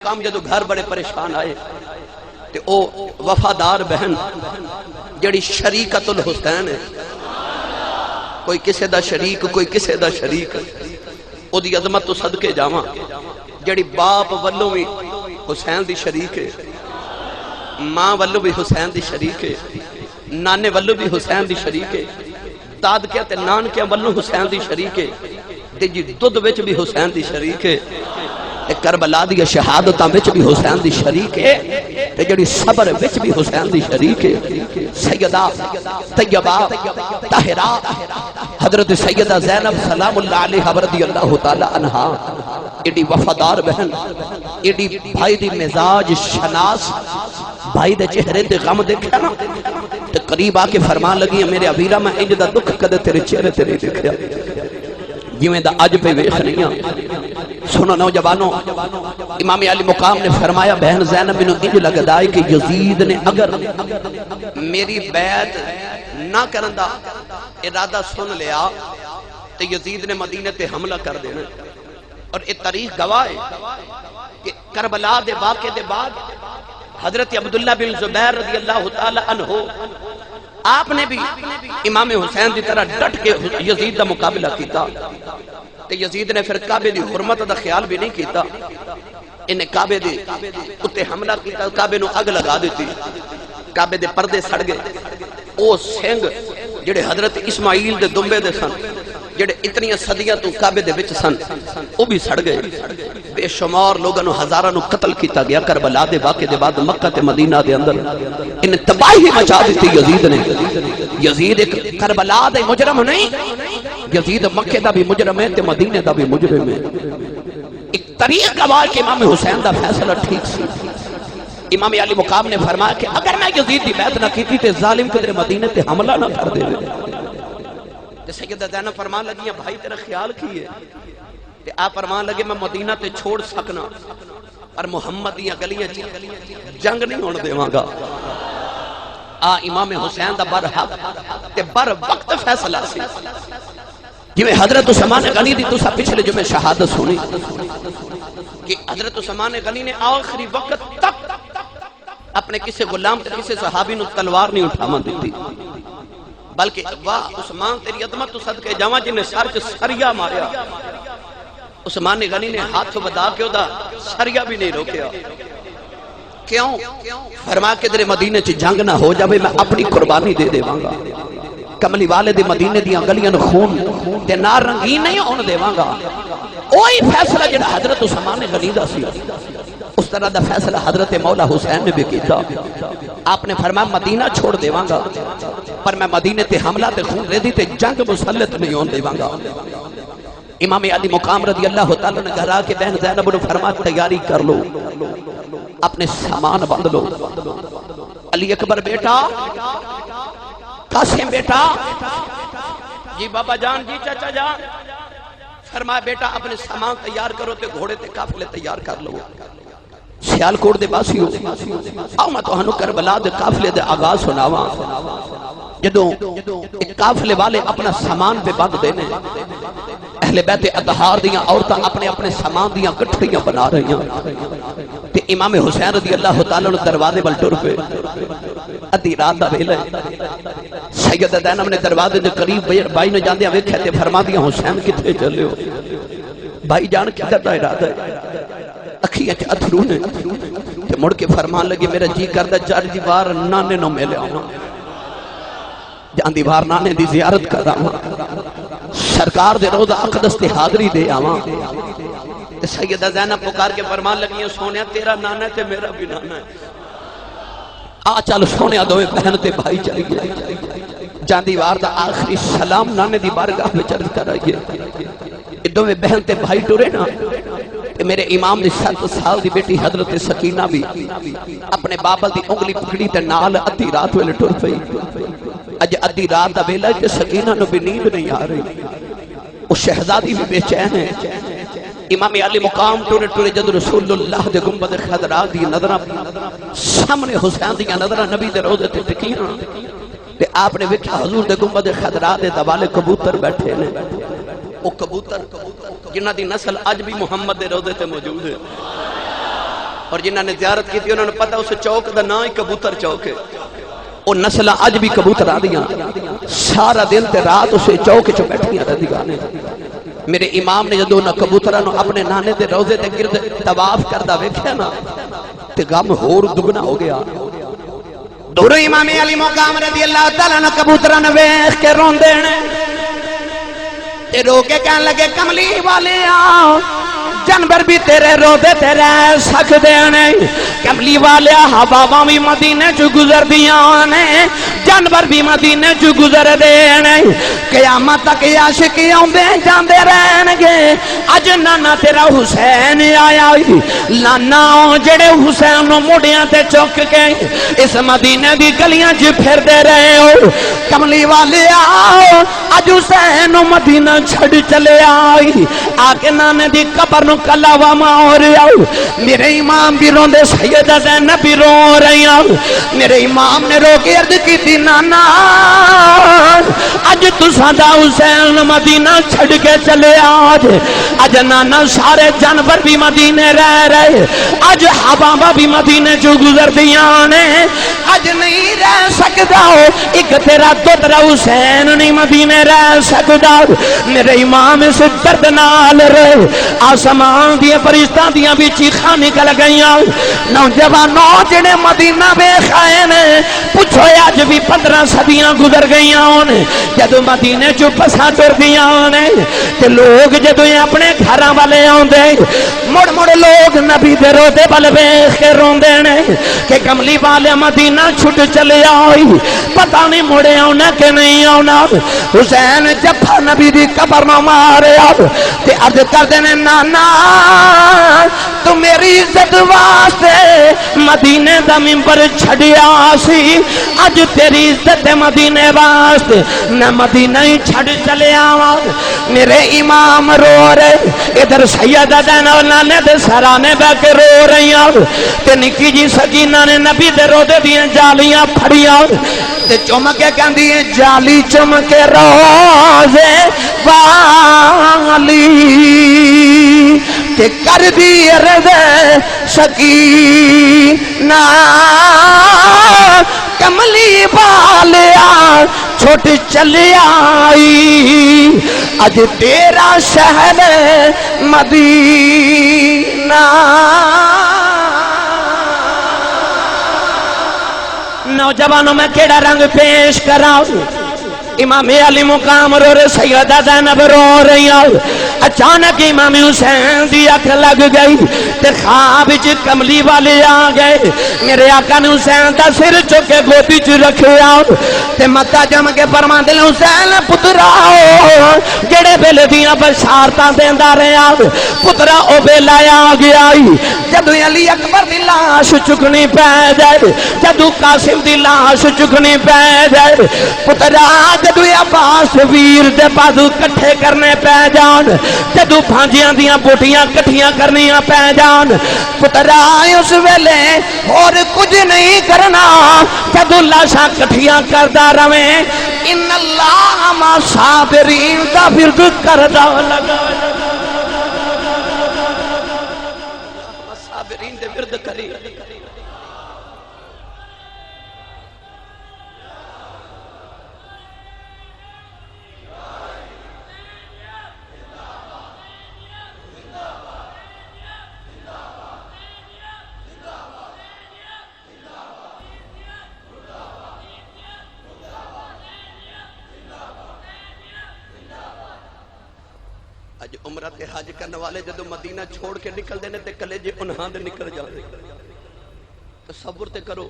کام جدو گھر بڑے پریشان آئے تے او وفادار بہن جڑی شریکت الحسین ہے، کوئی کسے دا شریک کوئی کسے دا شریک، او دی عظمت تو صدقے جاواں جڑی باپ والوں بھی حسین دی شریک ہے، ماں والوں بھی حسین دی شریک ہے، نانے والوں بھی حسین دی شریک ہے، دادکے تے نانکے والوں حسین دی شریک ہے، تے جی دودھ وچ بھی حسین دی شریک ہے، کربلا دی شہادتاں وچ بھی حسین دی شریک ہے، تے جڑی صبر وچ بھی حسین دی شریک ہے، سیدہ طیبہ طاہرہ حضرت سیدہ زینب سلام اللہ علیہ رضی اللہ تعالی عنہا، ایڈی وفادار بہن، ایڈی بھائی دی مزاج شناس، بھائی دے چہرے تے غم دیکھا نا تے قریب آ کے فرمان لگی میرے ابیرہ میں انج دا دکھ کدے تیرے چہرے تے نہیں دیکھیا جویں دا اج پہ ویکھ رہی ہاں۔ سنو نوجوانوں، امام علی مقام نے فرمایا بہن زینب مینوں انج لگدا ہے کہ یزید نے اگر میری بیعت نہ کرن دا ارادہ سن لیا تو یزید نے مدینے تے حملہ کر دینا، اور یہ تاریخ گواہ ہے کہ کربلا دے واقعے دے بعد حضرت عبداللہ بن زبیر رضی اللہ تعالی عنہ آپ نے بھی امام حسین دی طرح ڈٹ کے یزید دا مقابلہ کیتا، تے یزید نے پھر کعبے دی حرمت دا خیال بھی نہیں کیتا، انہیں کعبے دی اتے حملہ کیتا، کعبے نو اگ لگا دیتی، کعبے دے پردے سڑ گئے، او سنگ جڑے حضرت اسماعیل دے دمبے دے سن جڑے اتنی صدیاں تو کعبے دے وچ سن او بھی سڑ گئے، بے شمار لوگاں نو ہزاراں نو قتل کیتا گیا کربلا دے واقعے دے بعد مکہ تے مدینہ دے اندر ان تباہی مچا دیتی یزید نے۔ یزید ایک کربلا دے مجرم نہیں، یزید مکہ دا بھی مجرم ہے تے مدینے دا بھی مجرم ہے۔ ایک طریق گواہ کہ امام حسین دا فیصلہ ٹھیک سی۔ امام علی مقام نے فرمایا کہ اگر میں یزید دی بیعت نہ کیتی تے ظالم قدر مدینے تے حملہ نہ کر دے۔ سیدہ زینب فرمان لگی بھائی تیرا خیال کیے تے آپ فرمان لگے میں مدینہ تے چھوڑ سکنا اور محمد دیاں گلیاں جنگ نہیں ہونے دیواں گا۔ امام حسین دا بر حق تے بر وقت فیصلہ سی، جویں حضرت عثمان غنی دی تسا پچھلے جمعے شہادت سنی کہ حضرت عثمان غنی نے آخری وقت تک اپنے کسی غلام تے کسی صحابی نو تلوار نہیں اٹھاواں دیتی، بلکہ واہ عثمان تیری عظمت تو صدقے جاواں جن نے سر چ سریا ماریا، عثمان غنی نے ہاتھ ودا کے دا سریا بھی نہیں روکیا، کیوں؟ فرما کے تیرے مدینے چ جنگ نہ ہو جاوے میں اپنی قربانی دے دیواں گا، کملی والے دے مدینے دیاں گلیاں نو خون تے نار رنگین نہیں ہون دیواں گا۔ اوہی فیصلہ جڑا حضرت عثمان غنی دا سی اس طرح دا فیصلہ حضرت مولا حسین نے بھی کیتا، آپ نے فرمایا مدینہ چھوڑ دیواں گا پر میں مدینے تے حملہ تے خون ریزی تے جنگ مسلط نہیں ہون دیواں گا۔ امام علی مقام رضی اللہ تعالیٰ نے گھر آ کے بہن زینب نے فرمایا تیاری کر لو، اپنے سامان بند لو، علی اکبر بیٹا، قاسم بیٹا، جی بابا جان، جی چچا جان، فرمایا بیٹا اپنے سامان تیار کرو تے گھوڑے تے قافلے تیار کر لو۔ سیال کوٹ دے باسی ہو آؤ میں تو ہنو کربلا دے قافلے دے آغاز سناواں، جدوں ایک قافلے والے اپنا سامان پہ بند دینے، اہل بیت اطہار دیاں عورتاں اپنے اپنے سامان دیاں گٹھڑیاں بنا رہی ہیں، تے امام حسین رضی اللہ تعالیٰ نے دروازے بل ٹر پہ، ادھی رات دا ویلا سیدہ زینب نے دروازے دے قریب بھائی نے جاندیاں ویکھیا تے فرما دیا حسین کتھے چلے ہو؟ بھائی جان کدھر دا ارادہ ہے؟ اکھیاں چ اتھرو نے تے مڑ کے فرمان لگے میرا جی کردا چار دیوار نانے نو ملے آواں، جان دیوار نانے دی زیارت کر آواں، سرکار دے روضہ اقدس تے حاضری دے آواں۔ تے سیدہ زینب پکار کے فرمان لگی سونیا تیرا نانا ہے تے میرا بھی نانا ہے، آ چل سونیا دوے بہن تے بھائی چلیے، جان دیوار دا آخری سلام نانے دی بارگاہ میں چرد کر آئیے، دوے بہن تے بھائی ٹورے نا، میرے امام دی 7 سال دی بیٹی حضرت سکینہ بھی اپنے بابل دی انگلی پکڑی تے نال ادھی رات ویلے ٹر پئی، اج ادھی رات دا ویلا تے سکینہ نو بھی نیند نہیں آ رہی، وہ شہزادی بھی بے چین ہے۔ امام علی مقام ٹورے ٹورے جد رسول اللہ دے گنبد خضرا دی نظراں سامنے حسین دی نظراں نبی دے روضے تے ٹکیاں تے آپ نے ویکھیا حضور دے گنبد خضرا دے دوالے کبوتر بیٹھے نے، وہ کبوتر جنہ دی نسل اج بھی محمد دے روضے تے موجود ہے۔ اور جنہوں نے زیارت کی تھی انہوں نے پتا اس چوک دا نام ہی کبوتر چوک ہے. وہ نسلہ اج بھی کبوتر آدیاں سارا دن تے رات اسے چوک چ بیٹھیاں رہدیاں نے. میرے امام نے جدوں نہ کبوتراں نو اپنے نانے دے روزے تے گرد طواف کردا ویکھیا نا تے غم ہور دگنا ہو گیا. دور امام علی مقام رضی اللہ تعالی عنہ کبوتراں نو ویکھ کے روندے نے تے رو کے کہن لگے کملی والے جانور بھی تیرے روزے تے رہ سکدے نے. کملی والے ہواواں بھی مدینے چ گزردیاں نے جانور بھی مدینے چ گزر دے نے. قیامت تک عاشق آندے جاندے رہن گے. اج نانا تیرا حسین آیا لانا جڑے حسین نو موڑیاں تے چک کے اس مدینے دی گلیاں چ پھر دے رہے ہو. کملی والے اج حسین نو مدینہ چھڑ چلے آئی آ کے نانے دی قبر نو کلا وا مار آؤ. میرے امام بھی روندے سیدہ زینب بھی رو رہی ہیں. میرے امام نے رو کے عرض کی تھی نانا اج تساں دا حسین مدینہ چھڑ کے چلے آج. اج نانا سارے جانور بھی مدینے رہ رہے اج ہواواں بھی مدینے چ گزردیاں نے. اج نہیں رہ سکدا ایک تیرا دوترا حسین نہیں مدینے رہ سکدا. میرے امام اس درد نال رہے آسمان دیے فرشتاں دیاں بھی چیخاں نکل گئیاں. نوجوانوں جڑے مدینہ ویکھ آئے نے پوچھو اج بھی 15 صدیاں گزر گئیاں نے جدوں مدینے چ پسا ٹردیاں نے تے لوگ جدوں اپنے گھراں والے آوندے مڑ مڑ لوگ نبی دے روضے ول ویکھ کے روندے نے کہ کملی والے مدینہ چھٹ چلے آئی پتہ نہیں مڑے آنا کہ نہیں آنا. حسین جفا نبی دی قبر نہ مارے تے عرض کردے نے نانا تو میری عزت واسطے مدینے دا منبر چھڑیا سی اج تیری عزت مدینے واسطے میں مدینہ ہی چھڑ چلے آواں. میرے امام رو رہے ادھر سیدہ زینب نانے دے سرانے بہ کے رو رہی ہیں تے نکی جی سکینہ نے نبی دے روضے دیاں جالیاں پھڑیاں تے چمکے کہندی ہیں جالی چمکے روزے والی تے کر دی عرض سکینہ کملی والیا چھوٹ چلی آئی اج تیرا شہر مدینہ. نوجوانوں میں کیڑا رنگ پیش کراؤں. امام علی مقام رو رہے سیدہ زینب رو رہی ہیں. اچانک امام حسین دی اکھ لگ گئی تے خواب وچ کملی والے آ گئے. میرے آقا نے حسین دا سر چک کے گودی چ رکھیا تے متا جم کے فرماندے حسین پترا جڑے ویلے دیاں بشارتاں دیندا رہیا پترا او ویلا آ گیا. جدوں علی اکبر دی لاش چکنی پے جائے جدوں قاسم دی لاش چکنی پے جائے پترا جدو عباس ویر دے بازو کٹھے کرنے پہ جان جدو بھانجیاں دیاں بوٹیاں کٹھیاں کرنیاں پہ جان پترا اس ویلے اور کچھ نہیں کرنا جدو لاشاں کٹھیاں کردہ رویں ان اللہ ما صابرین دا ورد کردہ لگا صابرین دے ورد کری. اج عمرہ تے حج کرنے والے جدو مدینہ چھوڑ کے نکل دینے تے کلیجے انہاں دے نکل جاندے. تصور تے کرو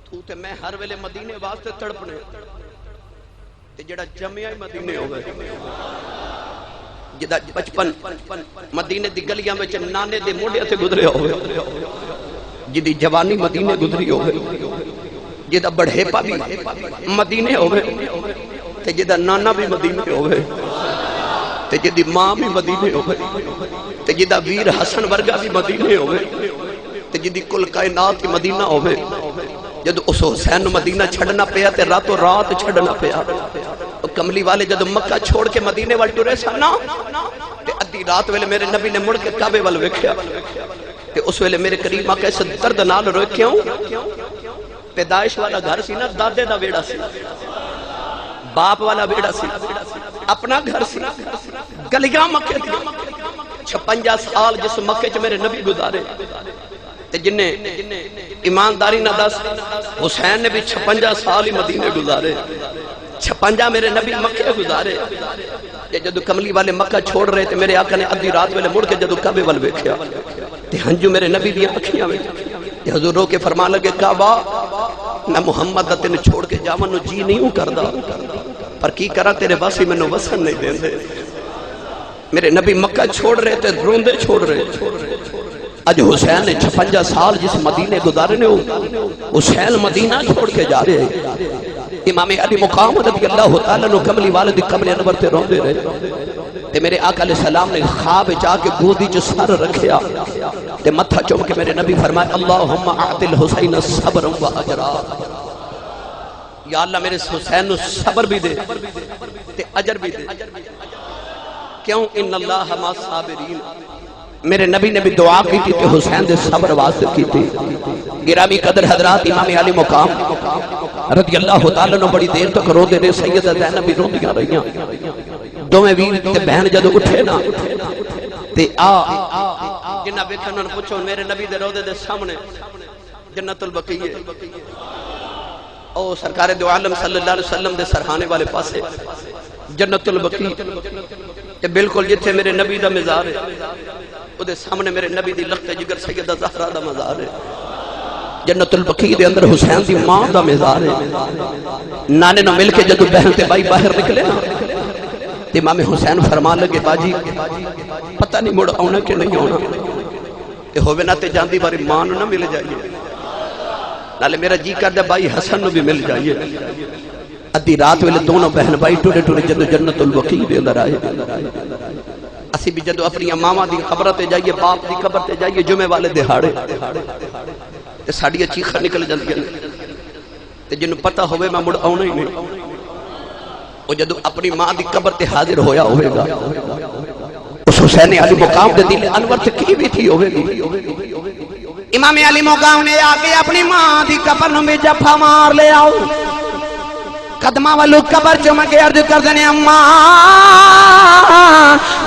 تو تے میں ہر ویلے مدینے واسطے تڑپنے تے جڑا جمعہ ہی مدینے ہوئے جدا بچپن مدینے دی گلیاں وچ نانے دے موڈے تے گزرے ہوئے جدی جوانی مدینے گزری ہوئے جدا بڑھیپا بھی مدینے ہوئے تے جدا نانا بھی مدینے ہوئے تے جدی ماں بھی مدینے ہوئے تے جدا ویر حسن ورگا بھی مدینے ہوئے تے جدی کل کائنات کی مدینہ ہوئے جدو اس حسین مدینہ چھڑنا پیا تے راتوں رات چھڑنا پیا. کملی والے جدو مکہ چھوڑ کے مدینے وال ٹرے سنا تے ادھی رات ویلے میرے نبی نے مڑ کے کعبے وال ویکھیا تے اس ویلے میرے قریب آقا اس درد نال روئے کیوں؟ پیدائش والا گھر سی نا دادے دا بیڑا سی، باپ والا بیڑا سی، اپنا گھر سی، گلیاں مکے تھی، 56 سال جس مکے چ میرے نبی گزارے تے جنہیں ایمانداری نہ دس حسین نے بھی 56 سال ہی مدینے گزارے، 56 میرے نبی مکے گزارے تے جدو کملی والے مکہ چھوڑ رہے تے میرے آقا نے ادھی رات ویلے مڑ کے جدو کعبے وال ویکھیا تے ہنجو میرے نبی دی اکھیاں وچ تے حضور رو کے فرمان لگے کعبہ میں محمد دا تین چھوڑ کے جاون نو جی نہیں ہوں کردا پر کی کرا تیرے باسی میں نو وسن نہیں دیندے میرے نبی مکہ چھوڑ رہے تے روندے چھوڑ رہے اج حسین نے 56 سال جس مدینے گزارے نے حسین مدینہ چھوڑ کے جا رہے امام علی مقام رضی اللہ تعالیٰ نے کملی والد قبر انور تے روندے رہے تے میرے آقا علیہ السلام نے خواب جا کے گودی جو سر رکھیا تے متھا چوم کے میرے نبی فرمائے اللہم اعطِ الحسین صبر و اجرا یا اللہ میرے حسین نو صبر بھی دے تے اجر بھی دے کیوں ان اللہ ما صابرین میرے نبی نے بھی دعا کی تھی کہ حسین دے صبر واسطے کی تھی گرامی قدر حضرات امام علی مقام رضی اللہ تعالیٰ نے بڑی دیر تک رو دے رہے سیدہ زینب بھی روندیاں رہیاں دوویں ویر تے بہن جدو اٹھے نا تے جنہ بیٹھن انہوں نے پوچھو میرے نبی دے رو دے سامنے جنت البقیع او سرکار دو عالم صلی اللہ علیہ وسلم دے سرحانے والے پاسے جنت البقیع تے بالکل جتھے میرے نبی دا مزار ہے او دے سامنے میرے نبی دی لخت جگر سیدہ زہرا دا مزار ہے جنت البقیع دے اندر حسین دی ماں دا مزار ہے نانے نو مل کے جدو بہن تے بائی باہر نکلے نا تے امام حسین فرمان لگے باجی پتہ نہیں مڑ آنا کہ نہیں آنا تے ہوئے نہ تے جاندی باری ماں نو نہ مل جائیے نالے میرا جی کر دے بائی حسن نو بھی مل جائیے ادھی رات ویلے دونوں بہن بائی ٹوڑے ٹوڑے جدو جنت البقیع دے اندر آئے اسی بھی جدو اپنی امامہ دی قبر تے جائیے باپ دی قبر تے جائیے جمعے والے دہاڑے تے ساڑی چیخہ نکل جاندی ہے تے جنہوں پتہ ہوئے میں مڑ آنا ہی نہیں وہ جدو اپنی ماں دی قبر تے حاضر ہویا ہوئے گا اس حسین علی مقام دے دل انور تے کی بھی تھی ہوئے گی امام علی مقام نے آگے اپنی ماں دی قبر نو میں جفا مار لے آؤ قدمہ والو قبر چومہ کے عرض کر دینے اماں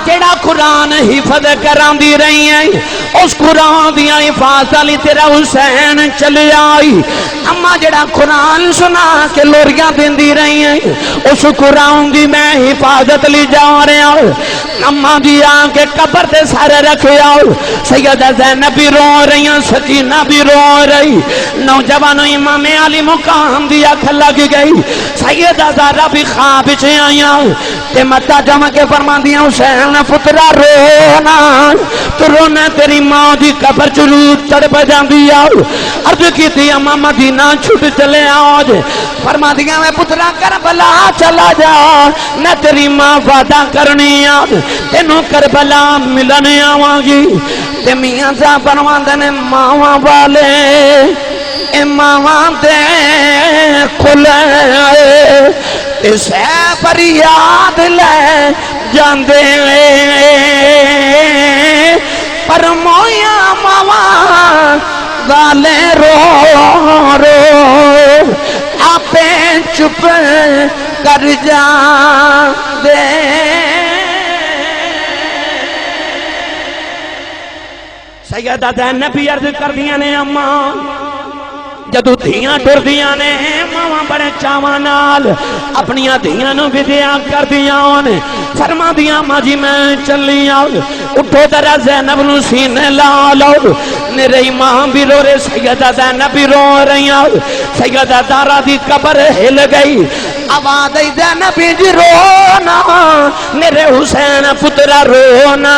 جیڑا قرآن حفظ کران دی رہی ہیں اس قرآن دیا حفاظ علی تیرا حسین چلے آئی اماں جیڑا قرآن سنا کے لوریاں دن دی رہی ہیں اس قرآن دی میں حفاظت لی جا رہے آؤ اماں دی آنکھ قبر تے سارے رکھے آؤ سیدہ زینب بھی رو رہی ہیں سکینہ بھی رو رہی نوجوانوں امام علی مقام دی آنکھ لگ گئی سیدہ زہرا بھی خواب چھے آئیاں تے متا جمع کے فرما دیا حسین پترا رونا تو رونا تیری ماں دی قبر چلو چڑھ بجان دیا عرض کی تھی اماں مدینہ چھٹ چلے آج فرما دیا میں پترا کربلا چلا جا نہ تیری ماں وعدہ کرنی آج تینوں کربلا ملنے آوانگی تے میاں جا پرواندن ماں والے امام دے کھلے اسے پر یاد لے جاندے پر مویا ماما والے رو رو آپے چپ کر جاندے سیدہ زینب بھی عرض کر دیا نے اماں جدو دھیاں ٹر دیا نے ماما بڑے چاوانال اپنی دھیاں نو بدیا کر دیا نے فرما دیا ماں جی میں چلی آؤ اٹھو ترہ زینب نو سینے لالو میرے ماں بھی رو رہے سیدہ زینب بھی رو رہی آؤ سیدہ دارا دی قبر ہل گئی آواز زینب جی رونا میرے حسین پترا رونا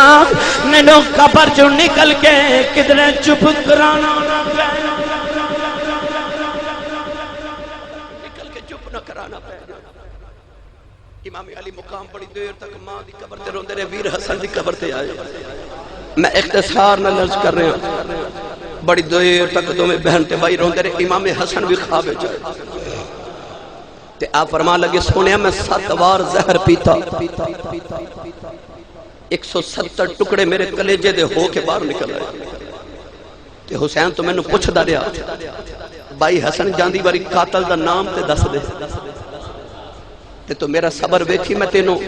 نینو قبر چو نکل کے کدھر چپ کرانا امام علی مقام بڑی دیر تک ماں دی قبر تے روندے رہے ویر حسن دی قبر تے آئے میں اختصار نہ لرز کر رہے ہوں بڑی دیر تک دو میں بہن تے بھائی روندے رہے امام حسن بھی خواب جائے تے آپ فرما لگے سونے میں 7 بار زہر پیتا 170 ٹکڑے میرے کلیجے دے ہو کے باہر نکل آئے تے حسین تو مینوں پوچھدا رہیا بھائی حسن جاندی واری قاتل دا نام تے دس دے تے تو میرا صبر ویکھی میں تینوں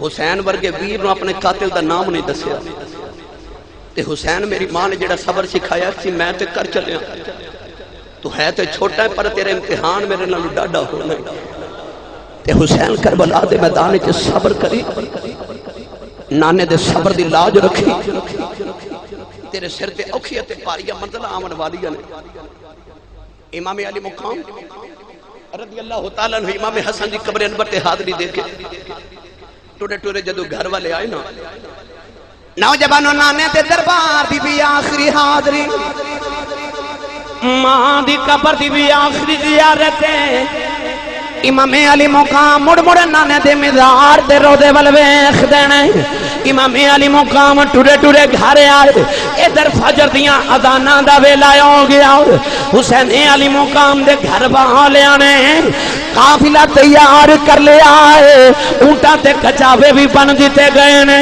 حسین ورگے ویر نو اپنے قاتل دا نام نہیں دسیا تے حسین میری ماں نے جڑا صبر سکھایا سی میں تے کر چلیا تو ہے تے چھوٹا ہے پر تیرے امتحان میرے نال ڈاڈا ہونا تے حسین کربلا دے میدان وچ صبر کری نانے دے صبر دی لاج رکھی تیرے سر تے اوکھیاں تے پاریاں منزل آمن والیاں نے امام علی مقام رضی اللہ تعالیٰ عنہ امام حسن دی قبر انور تے حاضری دے کے ٹوڑے ٹوڑے جدو گھر والے آئے نا نوجوانوں نانے تے دربار دی بھی آخری حاضری ماں دی قبر دی بھی آخری زیارت امام علی مقام مڑ مڑ نانے دے مزار دے رو دے والویخ دینے امام علی مقام ٹورے ٹورے گھارے آئے ادھر فجر دیاں اذانہ دا ویلا ہو گیا حسین علی مقام دے گھر والے آنے قافلہ تیار کر لے آئے اونٹاں تے کچاوے بھی بن دیتے گئے نے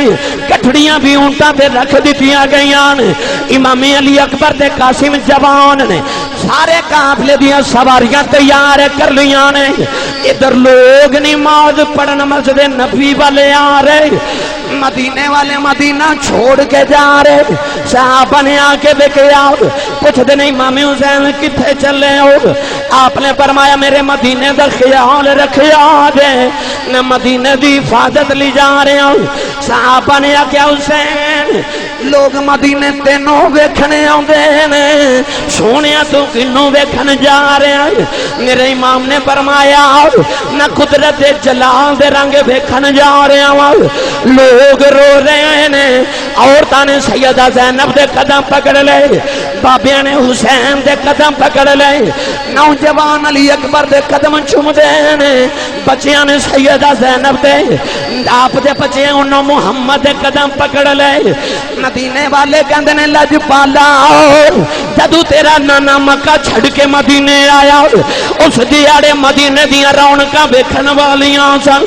کٹھڑیاں بھی اونٹاں تے رکھ دیتیاں گئیاں نے امام علی اکبر تے قاسم جوان نے سارے قافلے دیاں سواریاں تیار کر لیاں نے ادھر لوگ نماز پڑھن مسجد نبی والے آ رہے مدینے والے مدینہ چھوڑ کے جا رہے صحابہ نے آ کے دیکھے آؤ کچھ دن امام حسین کتھے چلے ہو آپ نے فرمایا میرے مدینے دا خیال رکھے آجے نہ مدینے دی حفاظت لی جا رہے ہوں صحابہ نے آکیا حسین لوگ مدینے تینوں ویکھنے آؤں دینے سونیا تو کنوں ویکھن جا رہے ہیں میرے امام نے فرمایا نہ قدرت جلال دے رنگ ویکھن جا رہے ہیں لوگ رو رہے ہیں عورتاں نے سیدہ زینب دے قدم پکڑ لے بابیاں نے حسین دے قدم پکڑ لے نوجوان علی اکبر دے قدم چوم دینے بچیاں نے سیدہ زینب دے آپ دے بچیاں انہوں محمد دے قدم پکڑ لے مدینے والے کہندے نے لج پالا جدو تیرا نانا مکہ چھڑ کے مدینے آیا اس دیاڑے مدینے دیاں رونقاں ویکھن والیاں سن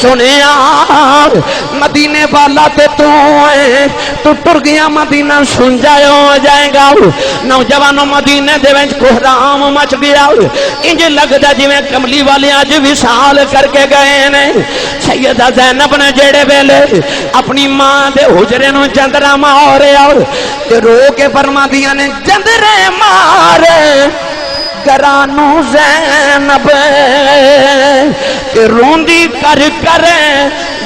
سنیا مدینے والا تے تو ہے تو ٹر گیا مدینہ سن جائے ہو جائے گا نوجوانوں مدینے دے وچ کوہرام مچ گیا انج لگدا جویں کملی والے اج وصال کر کے گئے نے سیدہ زینب نے جڑے ویلے اپنی ماں دے حجرے نو چندرا مارے اور رو کے فرما دیا نے چندرے مارے گرانو زینب روندی کر کر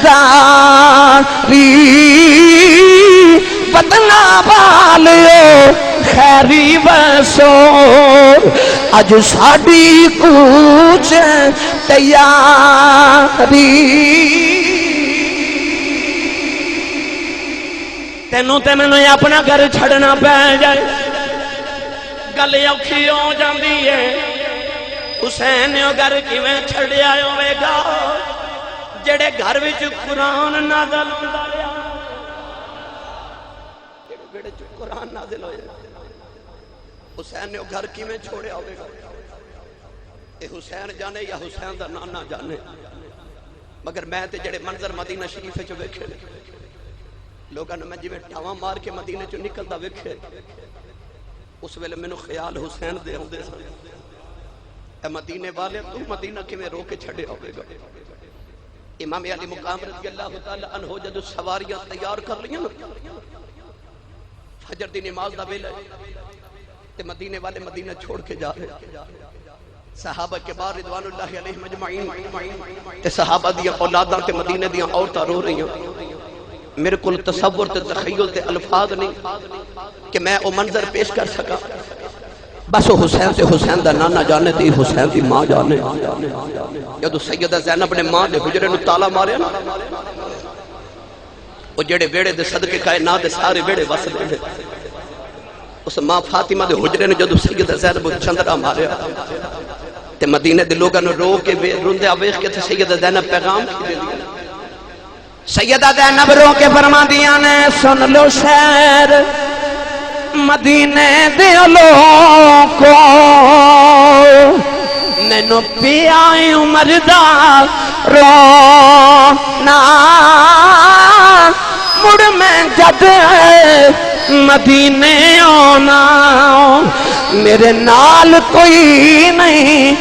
زاری بدنا بالیو خیری وسو اج ساڑی کچھ تیاری تینوں تے میں نے اپنا گھر چھڑنا پہ جائے گل اوکھی ہو جاندی ہے حسین نے گھر کیویں چھڑیا ہوے گا جڑے گھر وچ قرآن نازل ہوندا رہیا جڑے قرآن نازل ہوئے حسین نے گھر کیویں چھوڑیا ہوے گا اے حسین جانے یا حسین دا نانا جانے مگر میں تے جڑے منظر مدینہ شریف وچ ویکھے لوگاں نے میں جویں ٹاواں مار کے مدینے چوں نکلدا ویکھے اس ویلے مینوں خیال حسین دے ہوندے سن اے مدینے والے تو مدینہ کیویں رو کے چھڑے ہوے گا امام علی مقام رضی اللہ تعالی عنہ جدو سواریاں تیار کر لیاں فجر دی نماز دا ویلا تے مدینے والے مدینہ چھوڑ کے جا رہے صحابہ کے بار رضوان اللہ علیہم اجمعین تے صحابہ دیاں اولاداں تے مدینے دیاں عورتاں رو رہی ہیں میرے کل تصور تے تخیل تے الفاظ نہیں کہ میں او منظر پیش کر سکا بس وہ حسین تے حسین دا نانا جانے تے حسین دی ماں جانے جدو سیدہ زینب نے ماں دے حجرے نو تالا مارے نا وہ جڑے ویڑے دے صدقے کائنات دے سارے ویڑے وس دے اس ماں فاطمہ دے حجرے نے جدو سیدہ زینب چندرا مارے تے مدینے دے لوگاں نو رو کے روندے آویخ کے تے سیدہ زینب پیغام کی دے دیا سیدہ زینب رو کے فرما دیا نے سن لو شہر مدینے دے لوگو مینوں پیا عمر دا رونا مڑ میں جد مدینے آنا میرے نال کوئی نہیں